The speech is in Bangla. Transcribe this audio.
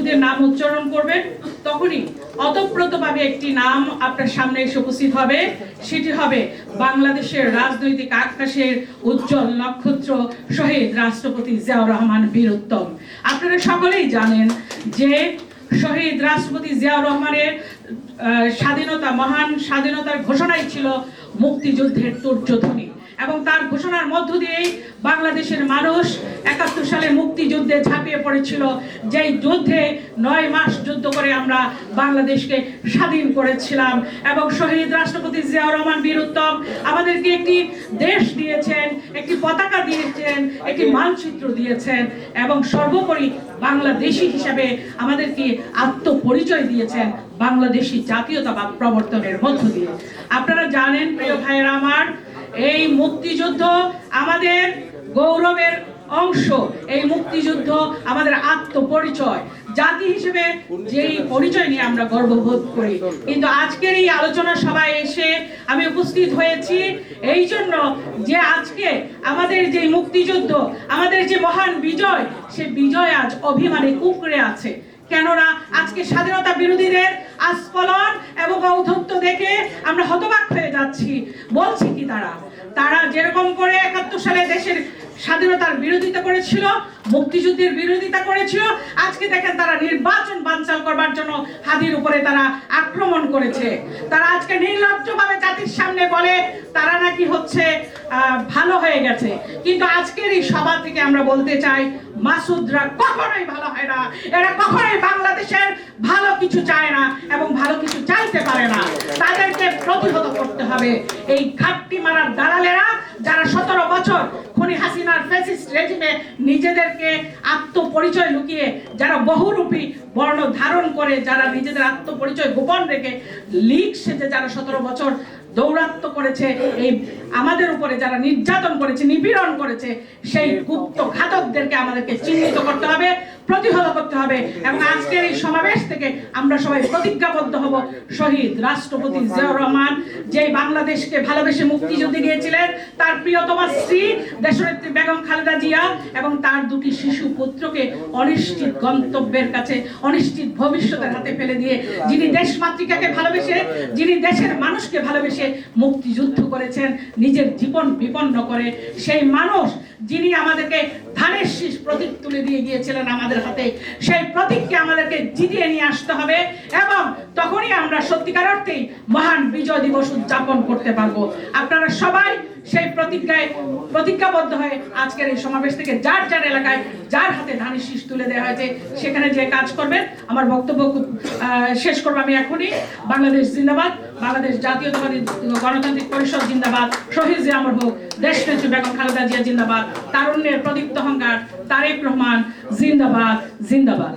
মুক্তিযুদ্ধের নাম উচ্চারণ করবেন তখনই অতপ্রতভাবে একটি নাম আপনার সামনে এসে উপস্থিত হবে, সেটি হবে বাংলাদেশের রাজনৈতিক আকাশের উজ্জ্বল নক্ষত্র শহীদ রাষ্ট্রপতি জিয়াউর রহমান বীর উত্তম। আপনারা সকলেই জানেন যে শহীদ রাষ্ট্রপতি জিয়াউর রহমানের স্বাধীনতা, মহান স্বাধীনতার ঘোষণাই ছিল মুক্তিযুদ্ধের তুর্যধ্বনি, এবং তার ঘোষণার মধ্য দিয়েই বাংলাদেশের মানুষ ৭১ সালে মুক্তিযুদ্ধে ঝাঁপিয়ে পড়েছিল, যেই যুদ্ধে ৯ মাস যুদ্ধ করে আমরা বাংলাদেশকে স্বাধীন করেছিলাম। এবং শহীদ রাষ্ট্রপতি জিয়াউর রহমান বীর উত্তম আমাদেরকে একটি দেশ দিয়েছেন, একটি পতাকা দিয়েছেন, একটি মানচিত্র দিয়েছেন, এবং সর্বোপরি বাংলাদেশী হিসাবে আমাদেরকে আত্মপরিচয় দিয়েছেন বাংলাদেশী জাতীয়তাবাদ প্রবর্তনের মধ্য দিয়ে। আপনারা জানেন প্রিয় ভাইয়েরা আমার, এই মুক্তিযুদ্ধ আমাদের গৌরবের অংশ, এই মুক্তিযুদ্ধ আমাদের আত্মপরিচয়, জাতি হিসেবে যেই পরিচয় নিয়ে আমরা গর্ববোধ করি। কিন্তু আজকের এই আলোচনা সভায় এসে আমি উপস্থিত হয়েছি এই জন্য যে আজকে আমাদের যে মুক্তিযুদ্ধ, আমাদের যে মহান বিজয়, সে বিজয় আজ অভিমানে কুঁকড়ে আছে। কেননা আজকে স্বাধীনতা বিরোধীদের আস্ফলন এবং ঔদ্ধত্য দেখে আমরা হতবাক হয়ে যাচ্ছি। বলছি কি, তারা যেরকম করে ৭১ সালে দেশের স্বাধীনতার বিরোধিতা করেছিল, মুক্তিযুদ্ধের বিরোধিতা করেছিল, আজকে দেখেন তারা নির্বাচন বানচাল করবার জন্য হাদির উপরে তারা আক্রমণ করেছে। তারা আজকে নির্লজ্জভাবে জাতির সামনে বলে তারা নাকি হচ্ছে ভালো হয়ে গেছে। কিন্তু আজকের এই সভা থেকে আমরা বলতে চাই, মাসুদরা কখনোই ভালো হয় না, এরা কখনোই বাংলাদেশের ভালো কিছু চায় না এবং ভালো কিছু চাইতে পারে না। তাদেরকে প্রতিহত করতে হবে। এই ঘাপটি মারার দালালেরা যারা ১৭ বছর খুনি হাসিনার ফ্যাসিস্ট রেজিমে নিজেদেরকে আত্মপরিচয় লুকিয়ে, যারা বহুরূপী বর্ণ ধারণ করে, যারা নিজেদের আত্মপরিচয় গোপন রেখে লিগ সেজে যারা ১৭ বছর দৌরাত্ম্য করেছে, এই আমাদের উপরে যারা নির্যাতন করেছে, নিপীড়ন করেছে, সেই গুপ্ত ঘাতকদেরকে আমাদেরকে চিহ্নিত করতে হবে, প্রতিহত করতে হবে। এবং আজকের এই সমাবেশ থেকে আমরা সবাই প্রতিজ্ঞাবদ্ধ হব, শহীদ রাষ্ট্রপতি জিয়াউর রহমান যে বাংলাদেশকে ভালোবেসে মুক্তিযুদ্ধে গিয়েছিলেন, তার প্রিয়তমা স্ত্রী দেশনেত্রী বেগম খালেদা জিয়া এবং তার দুটি শিশু পুত্রকে অনিশ্চিত গন্তব্যের কাছে, অনিশ্চিত ভবিষ্যতের হাতে ফেলে দিয়ে, যিনি দেশ মাতৃকাকে ভালোবেসে, যিনি দেশের মানুষকে ভালোবেসে মুক্তিযুদ্ধ করেছেন নিজের জীবন বিপন্ন করে, সেই মানুষ যিনি আমাদেরকে ধানের শীষ প্রতীক তুলে দিয়ে গিয়েছিলেন আমাদের হাতে, সেই প্রতীককে আমাদেরকে জিতিয়ে নিয়ে আসতে হবে, এবং তখনই আমরা সত্যিকার অর্থেই মহান বিজয় দিবস উদযাপন করতে পারবো। আপনারা সবাই সেই প্রতিজ্ঞাবদ্ধ হয়ে আজকের এই সমাবেশ থেকে যার যার এলাকায় যার হাতে ধানের শীষ তুলে দেওয়া হয়েছে সেখানে যে কাজ করবেন। আমার বক্তব্য শেষ করবো আমি এখনই। বাংলাদেশ জিন্দাবাদ, বাংলাদেশ জাতীয়তাবাদী গণতান্ত্রিক পরিষদ জিন্দাবাদ, শহীদ জিয়া অমর হোক, দেশনেত্রী বেগম খালেদা জিয়া জিন্দাবাদ, তারুণ্যের প্রদীপ্ত অহংকার তারেক রহমান জিন্দাবাদ, জিন্দাবাদ।